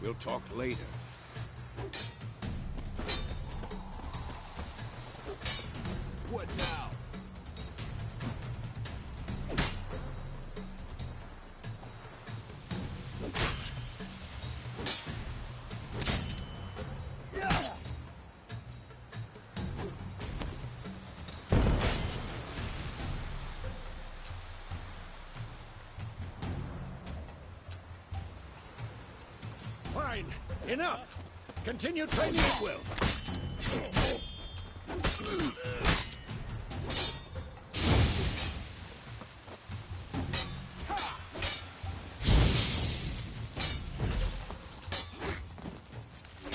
We'll talk later. What now? Fine. Enough. Continue training at will.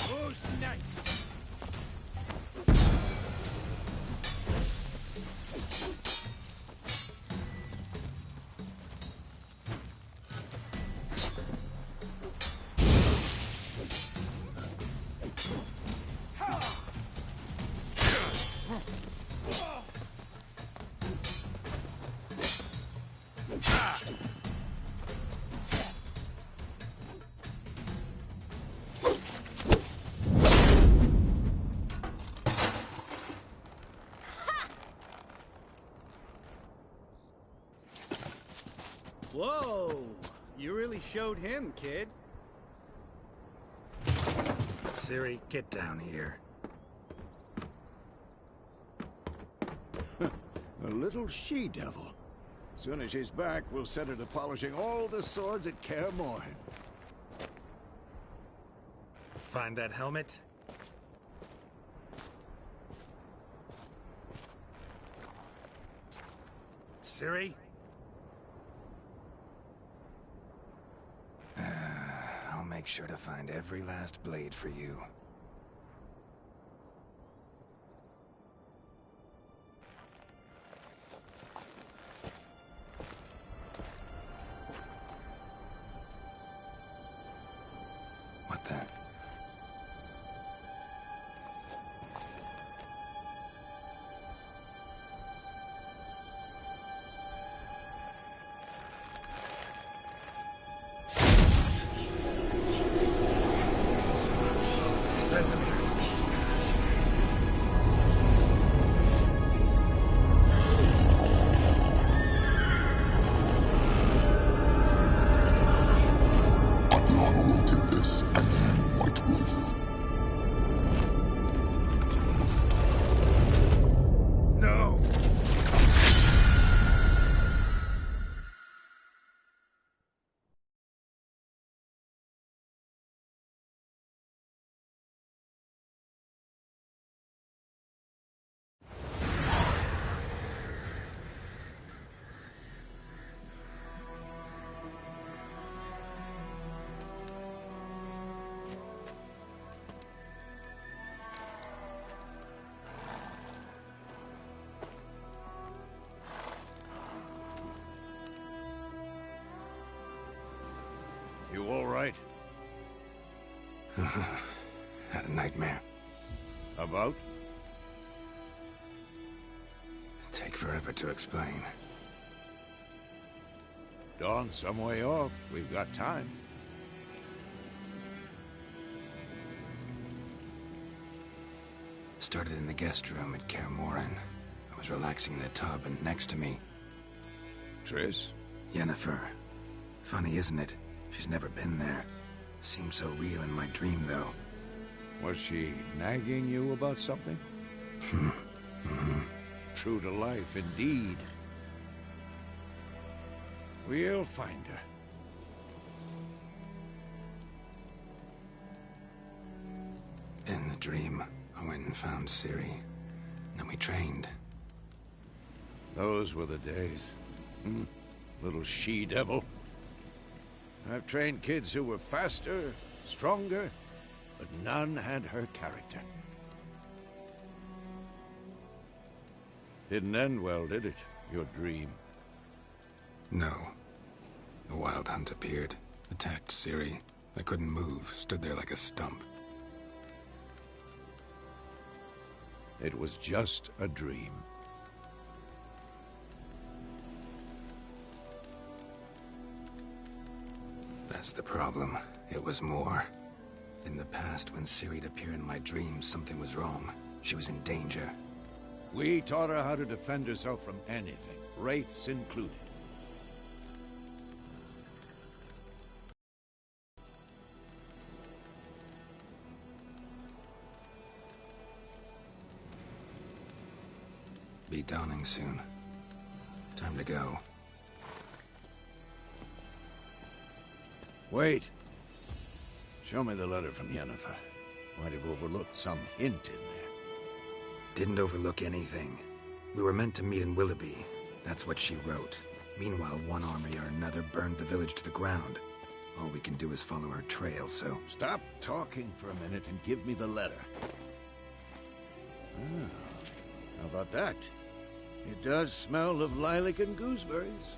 Who's next? Whoa! You really showed him, kid. Siri, get down here. A little she-devil. Soon as she's back, we'll set her to polishing all the swords at Kaer Morhen. Find that helmet? Siri? I'll make sure to find every last blade for you. What the? You all right? Had a nightmare. About? Take forever to explain. Dawn's some way off. We've got time. Started in the guest room at Kaer Morhen. I was relaxing in the tub, and next to me... Triss? Yennefer. Funny, isn't it? She's never been there. Seemed so real in my dream, though. Was she nagging you about something? True to life, indeed. We'll find her. In the dream, I went and found Ciri. Then we trained. Those were the days. Little she-devil. I've trained kids who were faster, stronger, but none had her character. Didn't end well, did it? Your dream? No. The Wild Hunt appeared, attacked Ciri. I couldn't move, stood there like a stump. It was just a dream. That's the problem. It was more. In the past, when Ciri'd appear in my dreams, something was wrong. She was in danger. We taught her how to defend herself from anything, wraiths included. Be dawning soon. Time to go. Wait. Show me the letter from Yennefer. Might have overlooked some hint in there. Didn't overlook anything. We were meant to meet in Willoughby. That's what she wrote. Meanwhile, one army or another burned the village to the ground. All we can do is follow her trail, so... Stop talking for a minute and give me the letter. Ah, how about that? It does smell of lilac and gooseberries.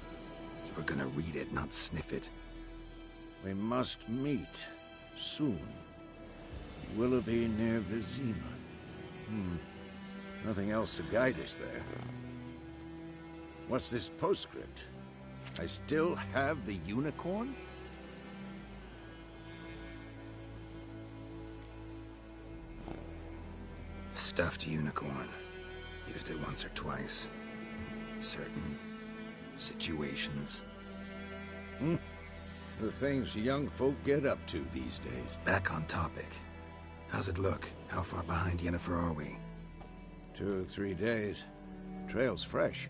You were gonna read it, not sniff it. We must meet. Soon. Willoughby near Vizima. Nothing else to guide us there. What's this postscript? I still have the unicorn? Stuffed unicorn. Used it once or twice. Certain situations. The things young folk get up to these days. Back on topic. How's it look? How far behind Yennefer are we? 2 or 3 days. Trail's fresh,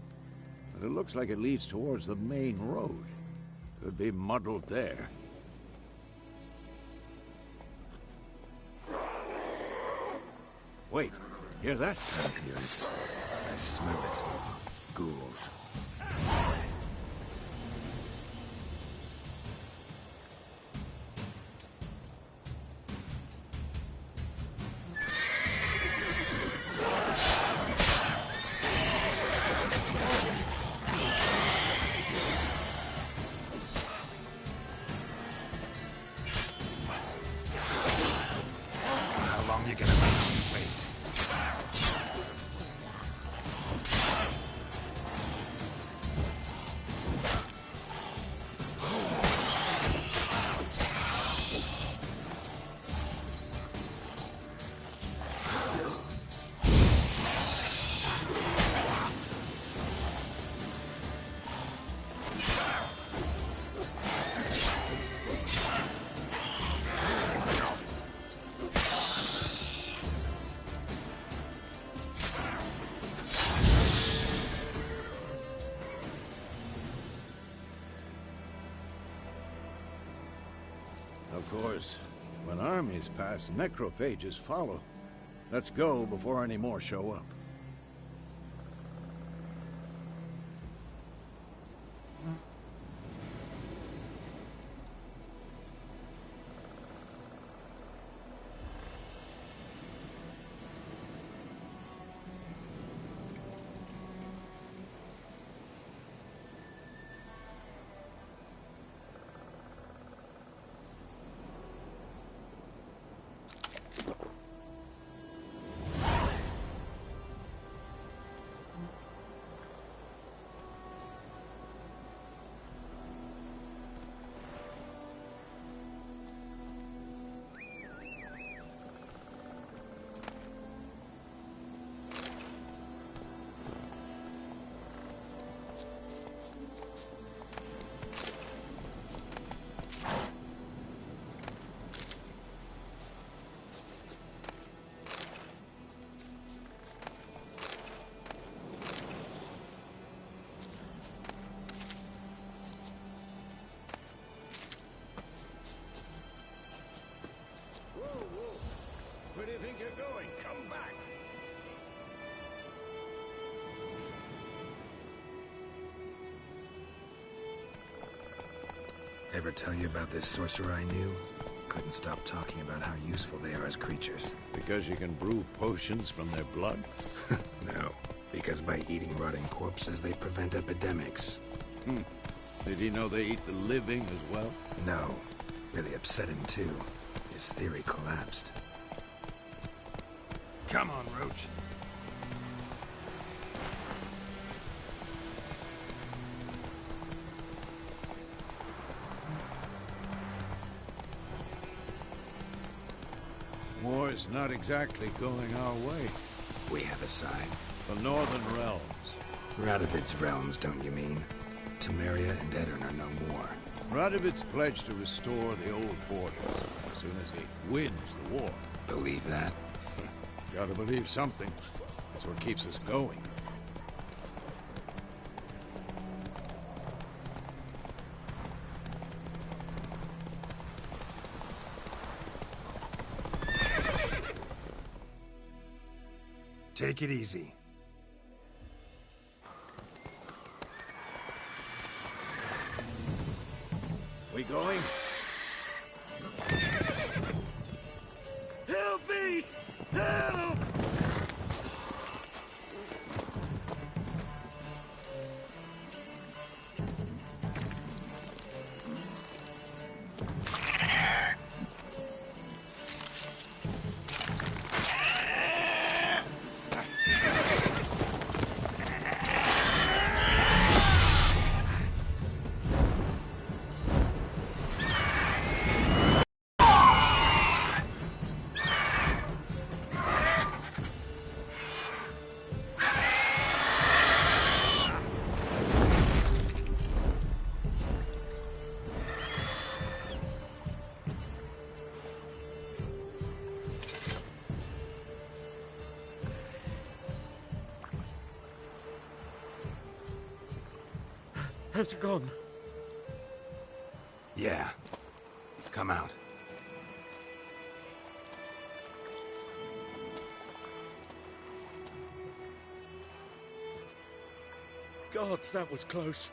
but it looks like it leads towards the main road. Could be muddled there. Wait, hear that? I hear it. I smell it. Ghouls. Of course, when armies pass, necrophages follow. Let's go before any more show up. Where do you think you're going? Come back! Ever tell you about this sorcerer I knew? Couldn't stop talking about how useful they are as creatures. Because you can brew potions from their blood? No, because by eating rotting corpses, they prevent epidemics. Did he know they eat the living as well? No. Really upset him, too. His theory collapsed. Come on, Roach. war's not exactly going our way. We have a side. The Northern Realms. Radovid's realms, don't you mean? Temeria and Edirn are no more. Radovid's pledged to restore the old borders as soon as he wins the war. Believe that? Gotta believe something. That's what keeps us going. Take it easy. We going? Help me! Help! Has it gone? Yeah. Come out. Gods, that was close.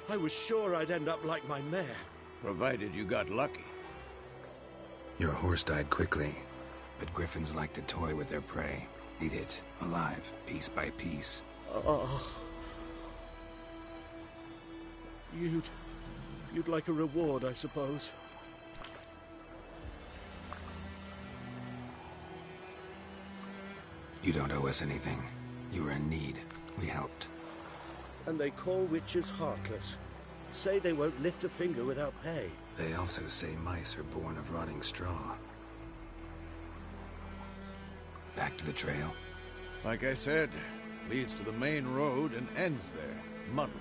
I was sure I'd end up like my mare. Provided you got lucky. Your horse died quickly, but griffins like to toy with their prey. Eat it, alive, piece by piece. Oh. You'd like a reward, I suppose. You don't owe us anything. You were in need. We helped. And they call witches heartless. Say they won't lift a finger without pay. They also say mice are born of rotting straw. Back to the trail? Like I said, leads to the main road and ends there, muddled.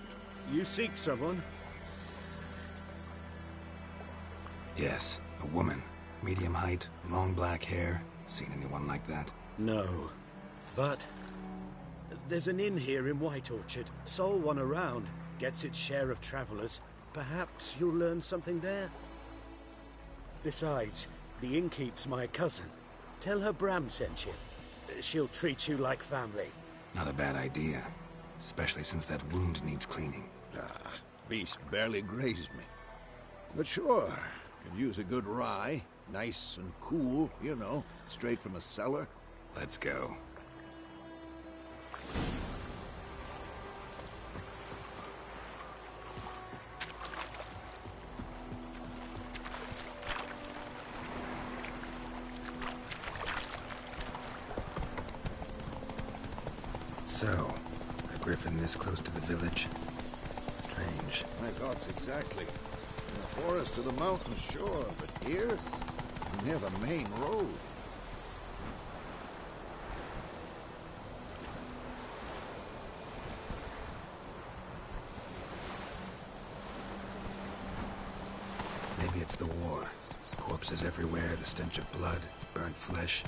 You seek someone? Yes, a woman. Medium height, long black hair. Seen anyone like that? No. But there's an inn here in White Orchard. Sole one around. Gets its share of travelers. Perhaps you'll learn something there? Besides, the innkeep's my cousin. Tell her Bram sent you. She'll treat you like family. Not a bad idea. Especially since that wound needs cleaning. Beast barely grazed me. But sure, could use a good rye. Nice and cool, you know, straight from a cellar. Let's go. So, a griffin this close to the village? Strange. My thoughts exactly. In the forest or the mountains, sure, but here? Near the main road. Maybe it's the war. Corpses everywhere, the stench of blood, burnt flesh.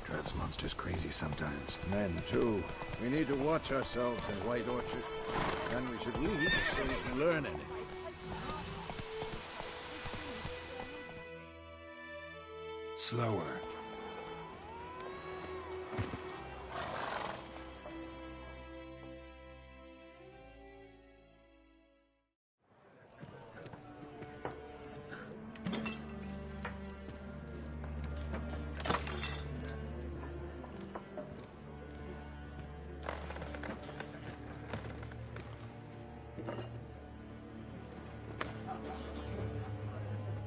Drives monsters crazy sometimes. Men, too. We need to watch ourselves in White Orchard. And we should leave as soon as we learn anything. Slower.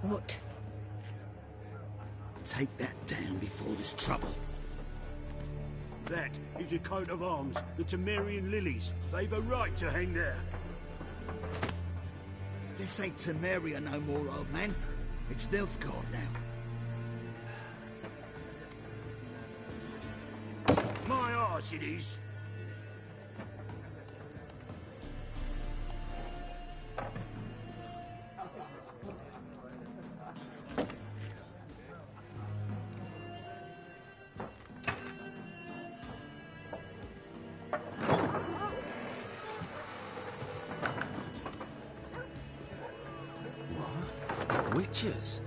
What? Take that down before there's trouble. That is a coat of arms, the Temerian lilies. They've a right to hang there. This ain't Temeria no more, old man. It's Nilfgaard now. farce it is. Witches?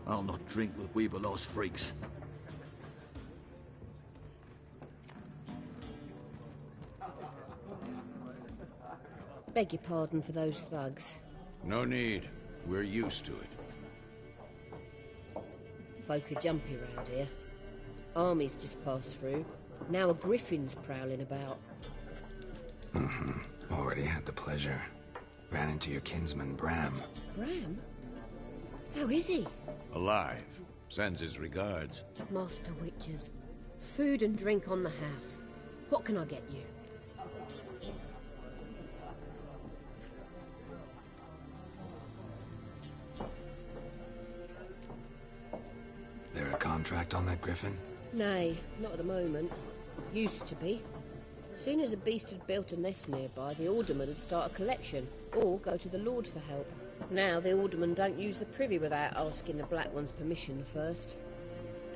I'll not drink with Weaverlost freaks. Beg your pardon for those thugs. No need. We're used to it. Folk are jumpy round here. Armies just passed through. Now a griffin's prowling about. Already had the pleasure. Ran into your kinsman, Bram. Bram? How is he? Alive. Sends his regards. Master Witches. Food and drink on the house. What can I get you? There a contract on that griffin? Nay, not at the moment. Used to be. Soon as a beast had built a nest nearby, the alderman would start a collection, or go to the Lord for help. Now the aldermen don't use the privy without asking the Black One's permission first.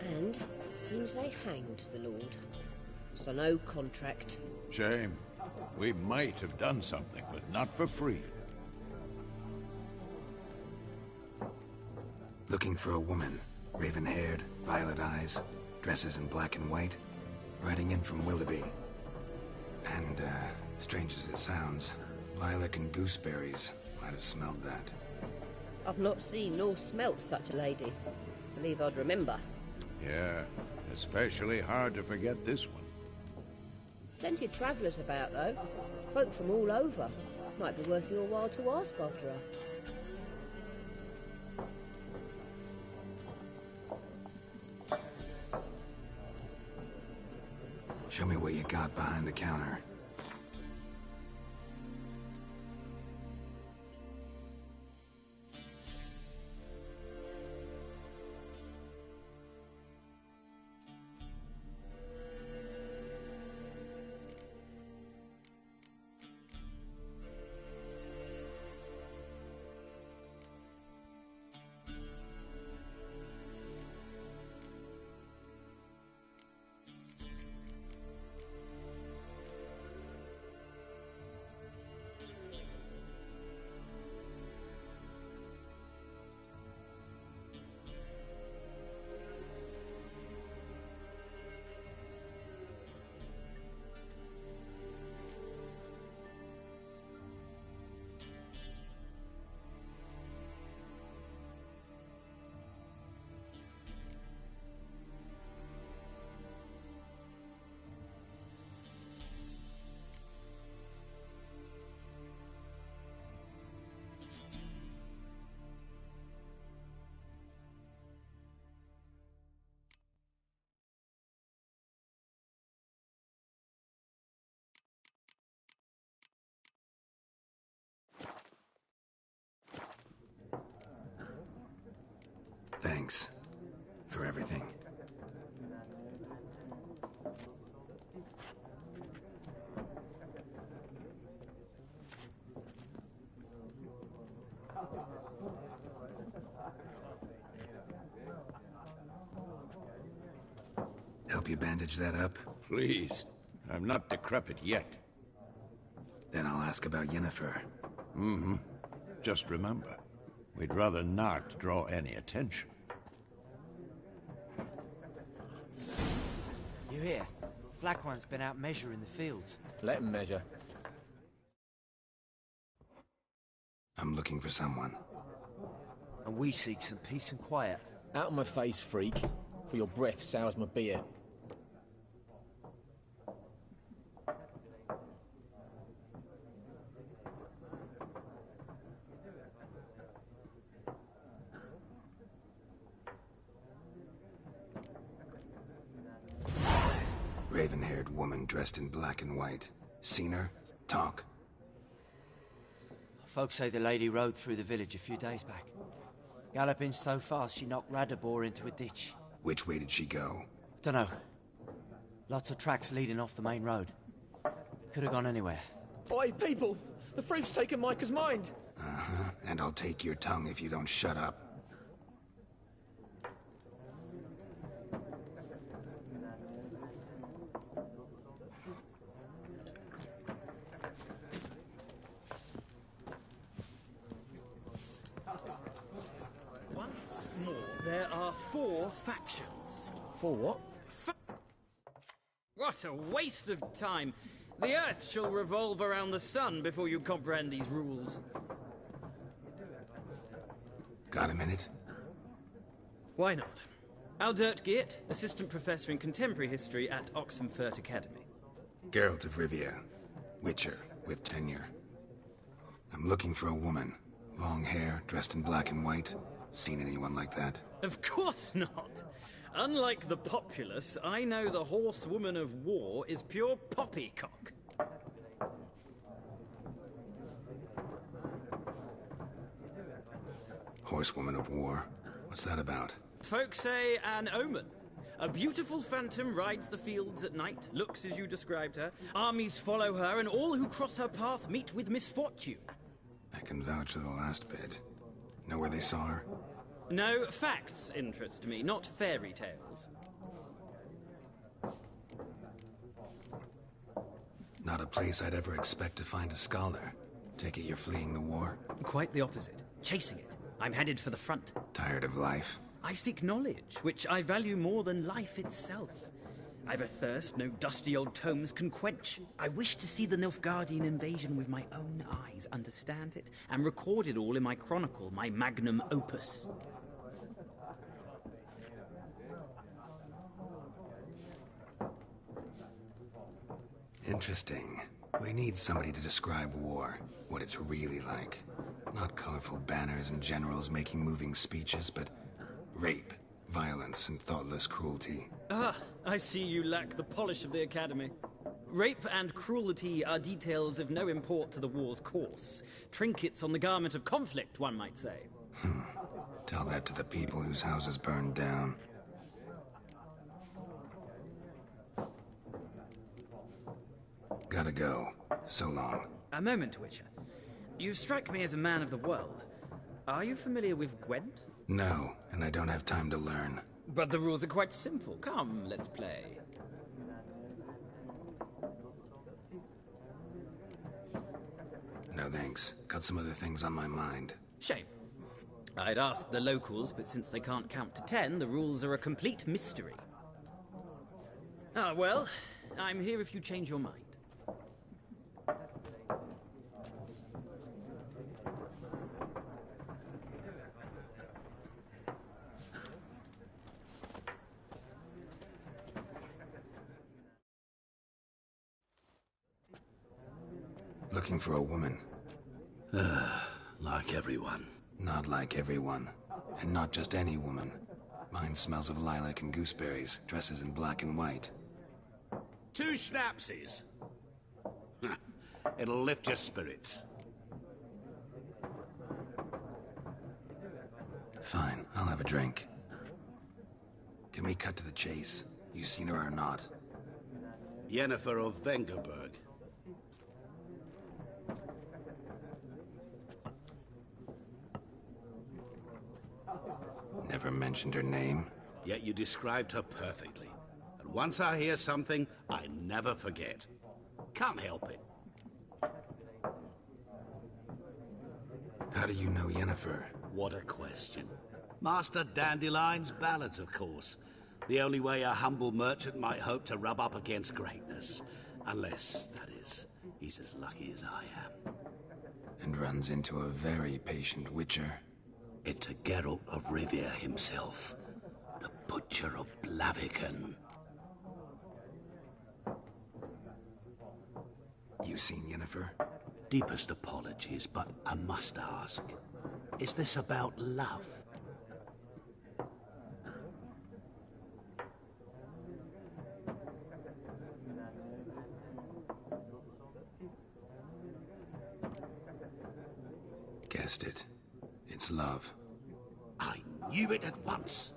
And seems they hanged the Lord. So no contract. Shame. We might have done something, but not for free. Looking for a woman. Raven-haired, violet eyes, dresses in black and white. Riding in from Willoughby. And, strange as it sounds, lilac and gooseberries might have smelled that. I've not seen nor smelt such a lady. Believe I'd remember. Yeah, especially hard to forget this one. Plenty of travellers about, though. Folk from all over. Might be worth your while to ask after her. Show me what you got behind the counter. Thanks for everything. Help you bandage that up? Please. I'm not decrepit yet. Then I'll ask about Yennefer. Just remember, we'd rather not draw any attention. You hear? Black One's been out measuring the fields. Let him measure. I'm looking for someone. And we seek some peace and quiet. Out of my face, freak. For your breath sours my beer. Raven-haired woman dressed in black and white. Seen her? Talk. Folks say the lady rode through the village a few days back. Galloping so fast she knocked Radabor into a ditch. Which way did she go? Dunno. Lots of tracks leading off the main road. Could have gone anywhere. Oi, people! The freak's taken Micah's mind! Uh-huh, and I'll take your tongue if you don't shut up. Once more, there are 4 factions. For what? What a waste of time! The Earth shall revolve around the sun before you comprehend these rules. Got a minute? Why not? Aldert Geert, Assistant Professor in Contemporary History at Oxenfurt Academy. Geralt of Rivia. Witcher, with tenure. I'm looking for a woman. Long hair, dressed in black and white. Seen anyone like that? Of course not! Unlike the populace, I know the horsewoman of war is pure poppycock. Horsewoman of war? What's that about? Folks say an omen. A beautiful phantom rides the fields at night, looks as you described her. Armies follow her, and all who cross her path meet with misfortune. I can vouch for the last bit. Know where they saw her? No, facts interest me, not fairy tales. Not a place I'd ever expect to find a scholar. Take it you're fleeing the war? Quite the opposite. Chasing it. I'm headed for the front. Tired of life? I seek knowledge, which I value more than life itself. I've a thirst no dusty old tomes can quench. I wish to see the Nilfgaardian invasion with my own eyes, understand it, and record it all in my chronicle, my magnum opus. Interesting. We need somebody to describe war, what it's really like. Not colorful banners and generals making moving speeches, but rape, violence, and thoughtless cruelty. Ah, I see you lack the polish of the Academy. Rape and cruelty are details of no import to the war's course. Trinkets on the garment of conflict, one might say. Tell that to the people whose houses burned down. Gotta go. So long. A moment, Witcher. You strike me as a man of the world. Are you familiar with Gwent? No, and I don't have time to learn. But the rules are quite simple. Come, let's play. No thanks. Got some other things on my mind. Shame. I'd ask the locals, but since they can't count to 10, the rules are a complete mystery. Ah, well, I'm here if you change your mind. Looking for a woman. Like everyone. Not like everyone. And not just any woman. Mine smells of lilac and gooseberries, dresses in black and white. 2 schnapsies. It'll lift your spirits. Fine, I'll have a drink. Can we cut to the chase? You seen her or not? Yennefer of Vengerberg. Never mentioned her name. Yet you described her perfectly. And once I hear something, I never forget. Can't help it. How do you know Yennefer? What a question. Master Dandelion's ballads, of course. The only way a humble merchant might hope to rub up against greatness. Unless, that is, he's as lucky as I am. And runs into a very patient witcher. Into Geralt of Rivia himself. The Butcher of Blaviken. You seen Yennefer? Deepest apologies, but I must ask. Is this about love? Guessed it. It's love. I Knew it at once.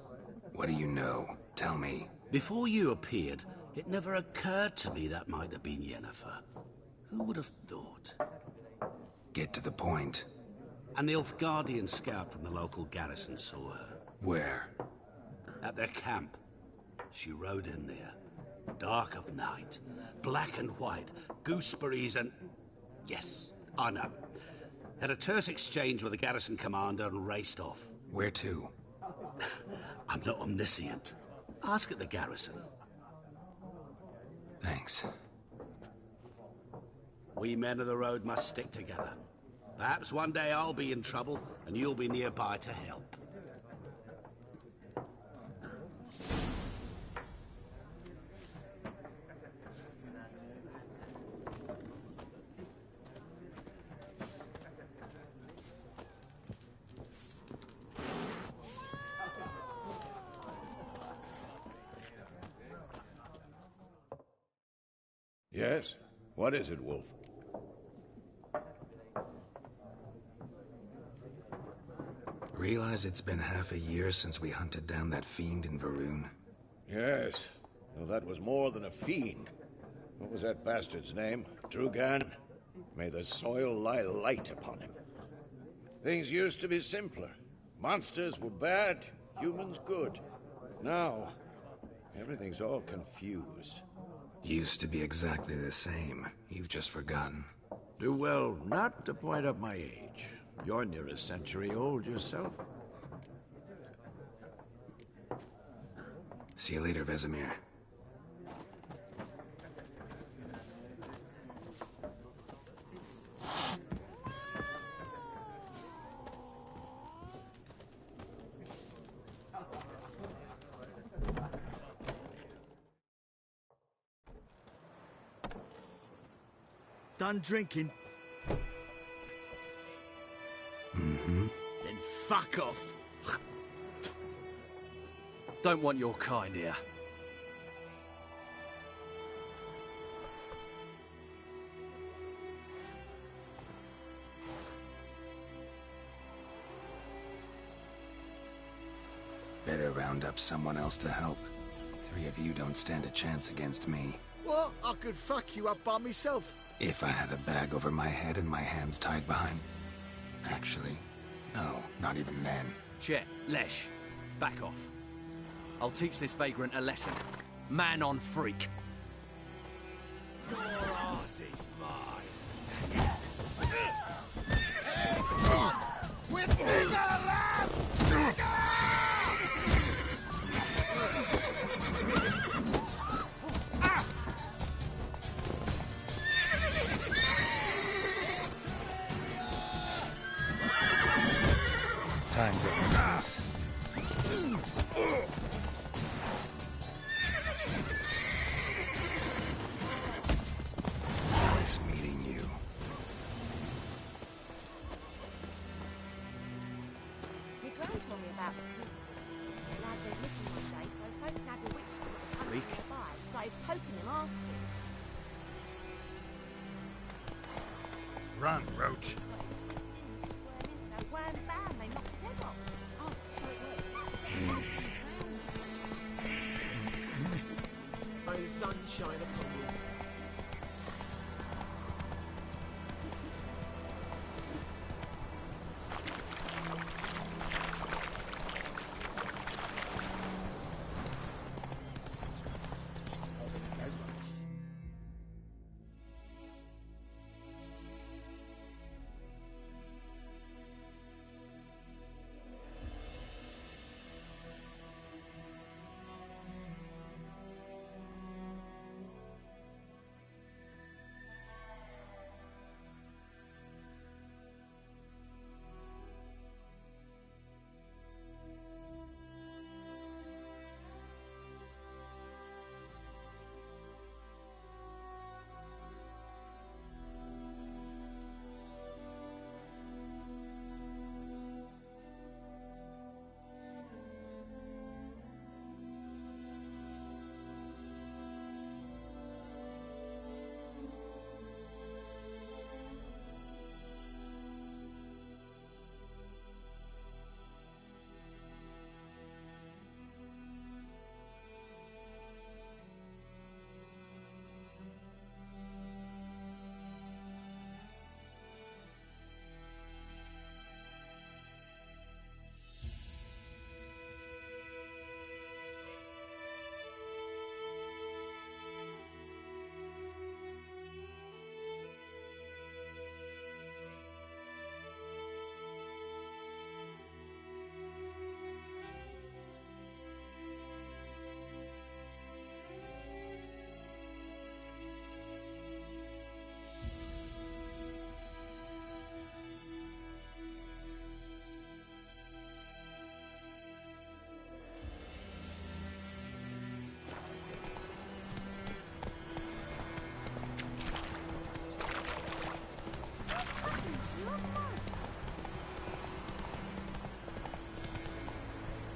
What do you know? Tell me. Before you appeared, it never occurred to me that might have been Yennefer. Who would have thought? Get to the point. An Nilfgaardian scout from the local garrison saw her. Where? At their camp. She rode in there. Dark of night. Black and white. Gooseberries and... Yes, I know. Had a terse exchange with the garrison commander and raced off. Where to? I'm not omniscient. Ask at the garrison. Thanks. We men of the road must stick together. Perhaps one day I'll be in trouble and you'll be nearby to help. Yes? What is it, Wolf? Realize it's been half a year since we hunted down that fiend in Varun? Yes. Well, that was more than a fiend. What was that bastard's name? Drugan? May the soil lie light upon him. Things used to be simpler. Monsters were bad, humans good. Now, everything's all confused. Used to be exactly the same. You've just forgotten. Do well not to point up my age. You're near a century old yourself. See you later, Vesemir. Done drinking? Mm-hmm. Then fuck off. Don't want your kind here. Better round up someone else to help. 3 of you don't stand a chance against me. What? I could fuck you up by myself. If I had a bag over my head and my hands tied behind... Actually, no, not even then. Chet, Lesh, back off. I'll teach this vagrant a lesson. Man on freak. Your ass is mine. With bigger lads! Time's up. Nice meeting you. My gran told me about Smith. The lad went missing one day, so folk nabbed a witch from the country nearby and started poking him, asking. Run, Roach. So wham bam, they knocked his head off. Oh, so it worked. May the sun shine upon you.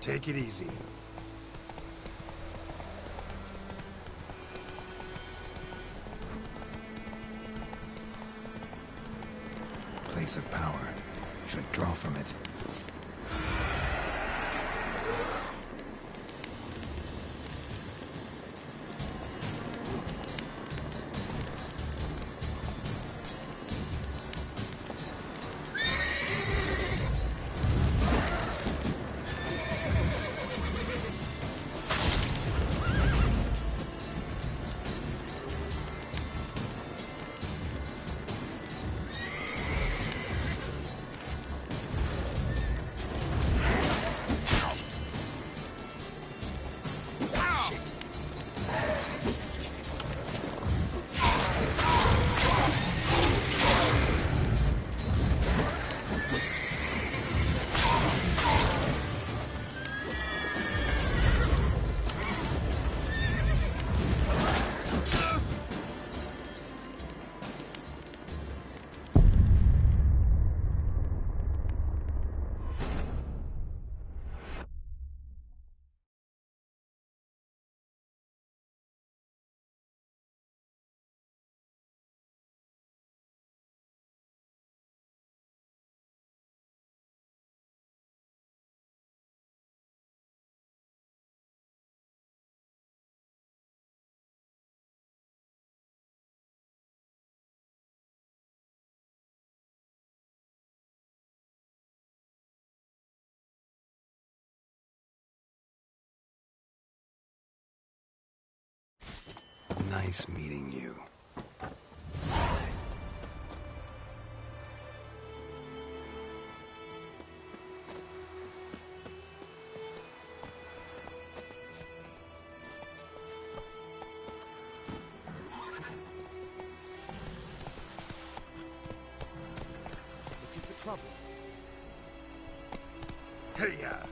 Take it easy. Place of power. Should draw from it. Nice meeting you. Looking for trouble? Hey-ya!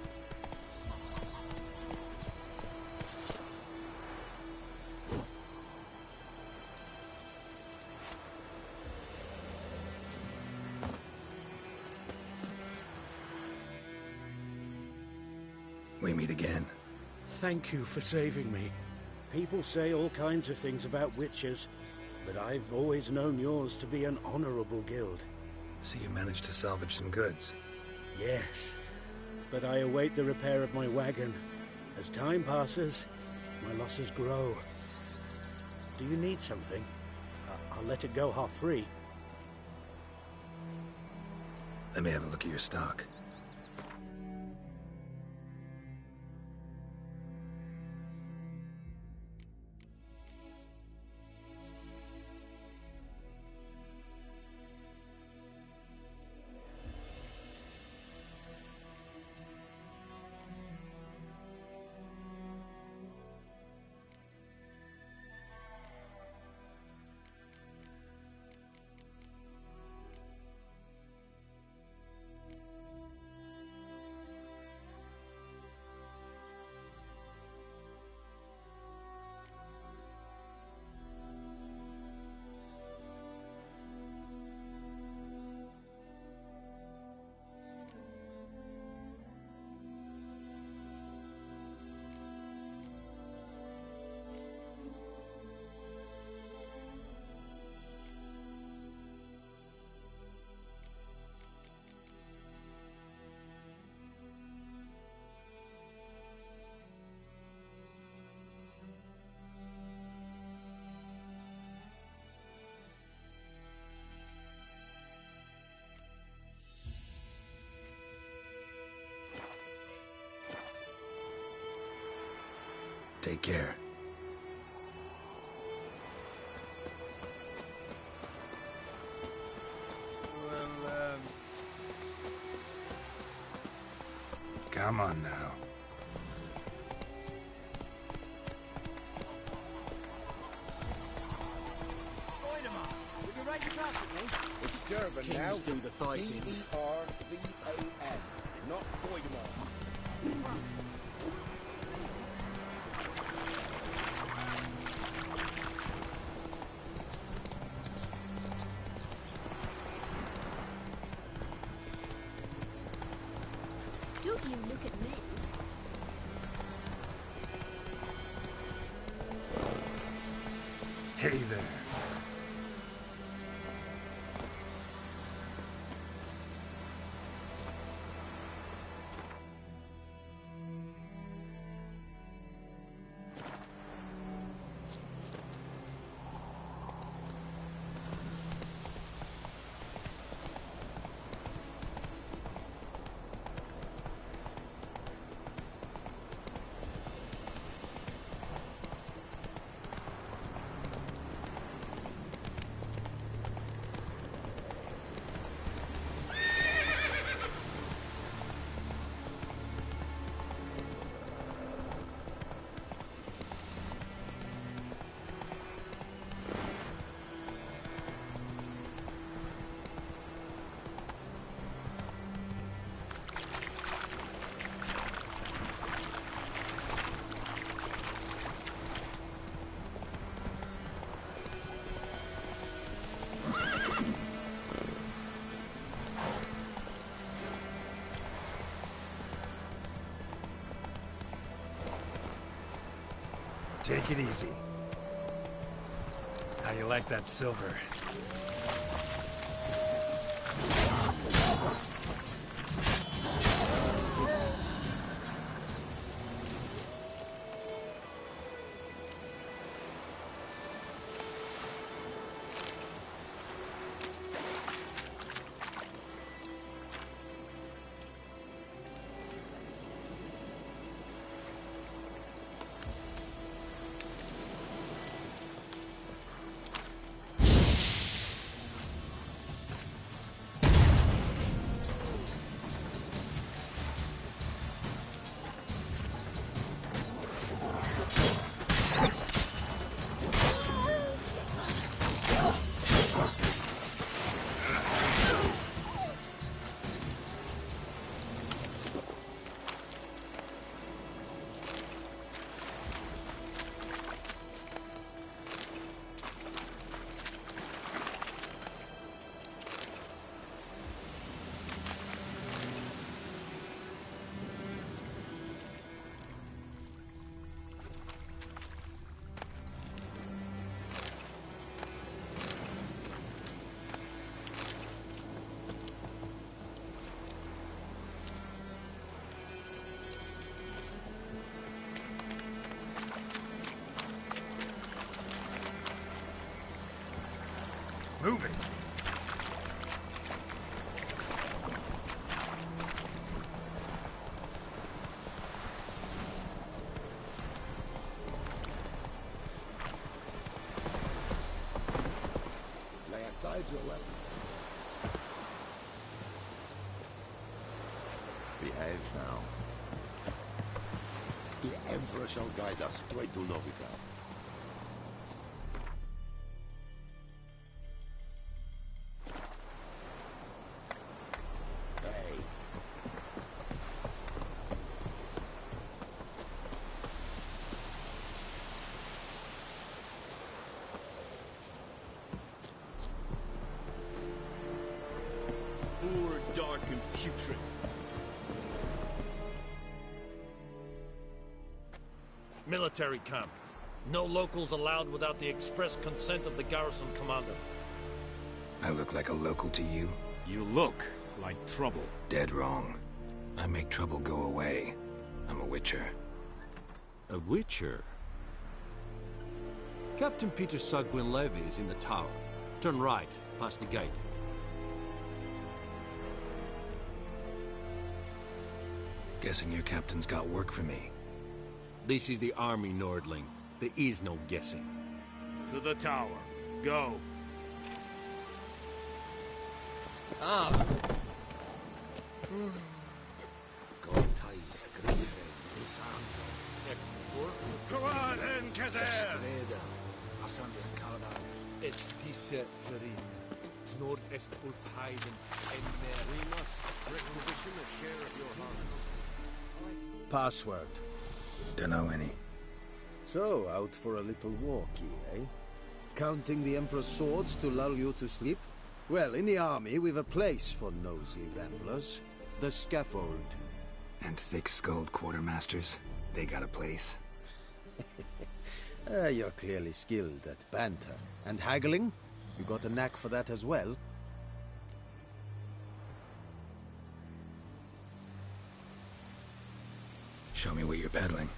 We meet again. Thank you for saving me. People say all kinds of things about witches, but I've always known yours to be an honorable guild. So you managed to salvage some goods? Yes, but I await the repair of my wagon. As time passes, my losses grow. Do you need something? I'll let it go half-free. Let me have a look at your stock. Take care. Well, Come on now. it's Durban Kings now. do the fighting. D-E-R-V-A-N, not Voidemar. Don't you look at me. there. Take it easy. How you like that silver? Move it! Lay aside your weapon. Behave now. The Emperor shall guide us straight to Novigrad. Poor, dark, and putrid. Military camp. No locals allowed without the express consent of the garrison commander. I look like a local to you? You look like trouble. Dead wrong. I make trouble go away. I'm a witcher. A witcher? Captain Peter Sagwin Levy is in the tower. Turn right, past the gate. Guessing your captain's got work for me. This is the army, Nordling. There is no guessing. To the tower. Go. Ah! Go on, then, Kazer! Es diese Ferin. Nord est Ulfheiden and We must requisition a share of your harvest. Password. Dunno any. So, out for a little walkie, eh? Counting the Emperor's swords to lull you to sleep? Well, in the army, we've a place for nosy ramblers. The scaffold. And thick-skulled quartermasters. They got a place. You're clearly skilled at banter. And haggling? You got a knack for that as well? Show me what you're peddling.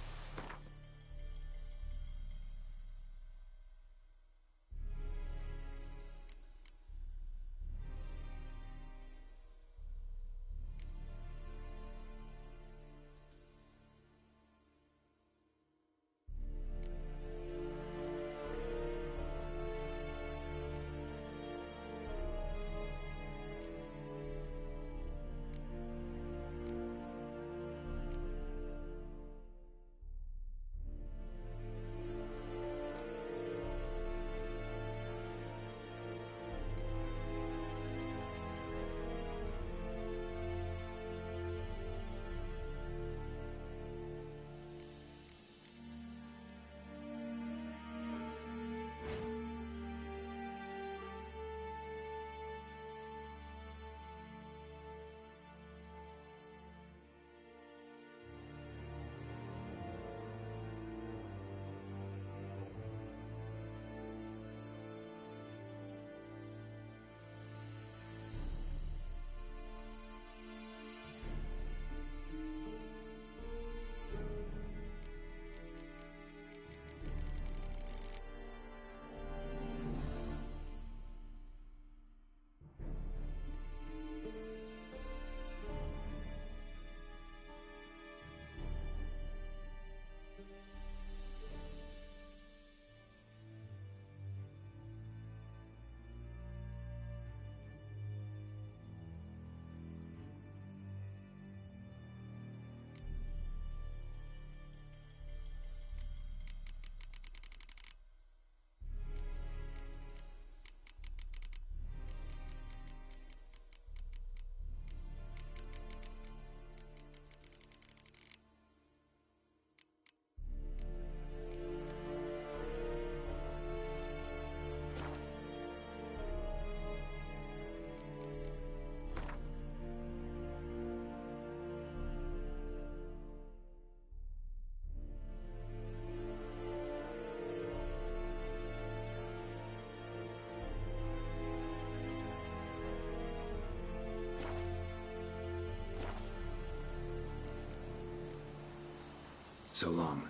So long.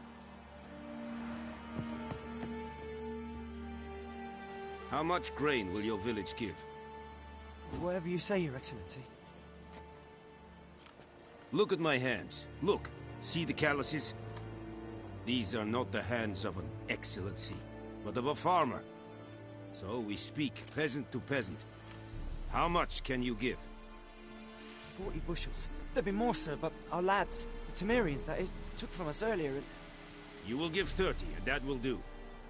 How much grain will your village give? Whatever you say, Your Excellency. Look at my hands. Look. See the calluses? These are not the hands of an excellency, but of a farmer. So we speak peasant to peasant. How much can you give? 40 bushels. There'd be more, sir, but our lads, the Temerians, that is, took from us earlier and... You will give 30, and that will do.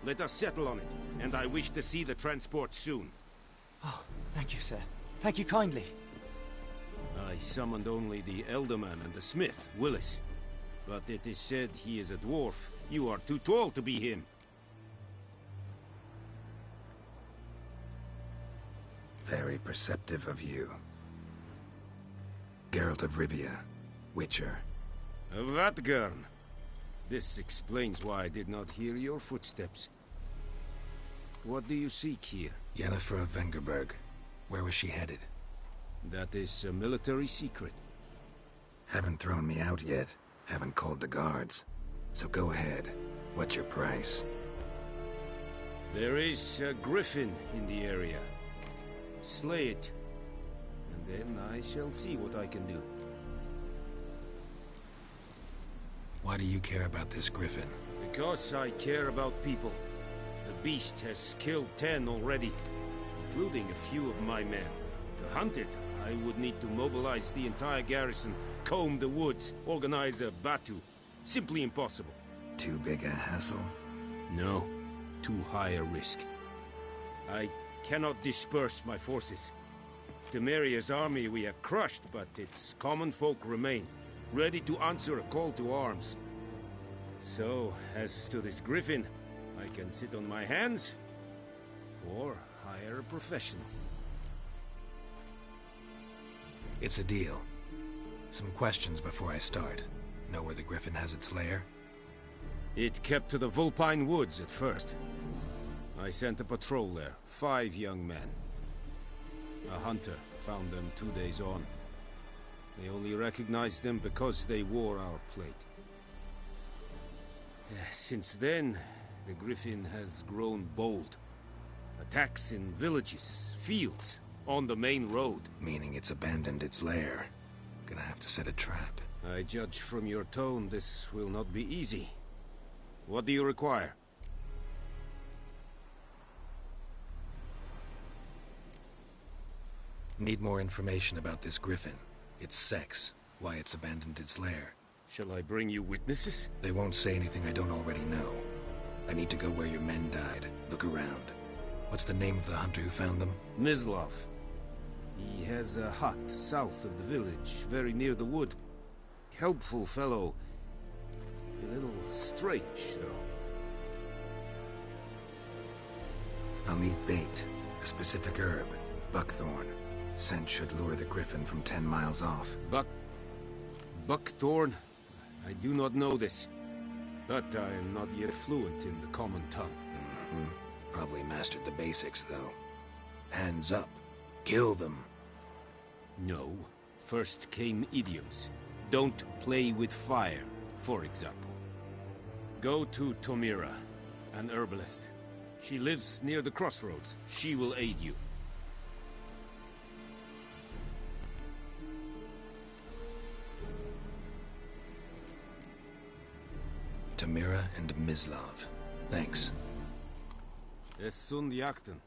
Let us settle on it, and I wish to see the transport soon. Oh, thank you, sir. Thank you kindly. I summoned only the Elderman and the smith, Willis. But it is said he is a dwarf. You are too tall to be him. Very perceptive of you. Geralt of Rivia, Witcher. Vatgern. This explains why I did not hear your footsteps. What do you seek here? Yennefer of Vengerberg. Where was she headed? That is a military secret. Haven't thrown me out yet. Haven't called the guards. So go ahead. What's your price? There is a griffin in the area. Slay it. And then I shall see what I can do. Why do you care about this griffin? Because I care about people. The beast has killed 10 already, including a few of my men. To hunt it, I would need to mobilize the entire garrison, comb the woods, organize a batu. Simply impossible. Too big a hassle? No, too high a risk. I cannot disperse my forces. Temeria's army we have crushed, but its common folk remain, ready to answer a call to arms. So, as to this griffin, I can sit on my hands, or hire a professional. It's a deal. Some questions before I start. Know where the griffin has its lair? It kept to the Vulpine Woods at first. I sent a patrol there, 5 young men. A hunter found them 2 days on. They only recognized them because they wore our plate. Since then, the Griffin has grown bold. Attacks in villages, fields, on the main road. Meaning it's abandoned its lair. Gonna have to set a trap. I judge from your tone this will not be easy. What do you require? Need more information about this Griffin. Its sex, why it's abandoned its lair. Shall I bring you witnesses? They won't say anything I don't already know. I need to go where your men died. Look around. What's the name of the hunter who found them? Mislav. He has a hut south of the village, very near the wood. Helpful fellow. A little strange, though. I'll need bait. A specific herb. Buckthorn. Scent should lure the Griffin from 10 miles off. Buckthorn? I do not know this. But I am not yet fluent in the common tongue. Probably mastered the basics, though. Hands up. Kill them. No. First came idioms. Don't play with fire, for example. Go to Tomira, an herbalist. She lives near the crossroads. She will aid you. Tomira and Mislav. Thanks. Es sunt jakten.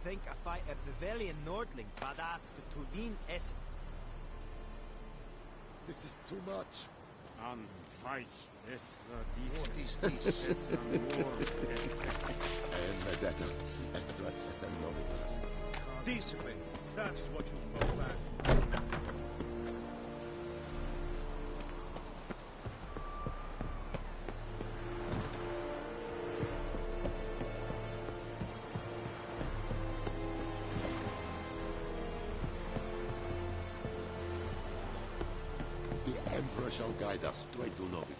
Think a fight of the Velian Nordling, Badask Tuvin es. This is too much. Fight. What is this? Decently. That is what you fall back. The Emperor shall guide us straight to Novi.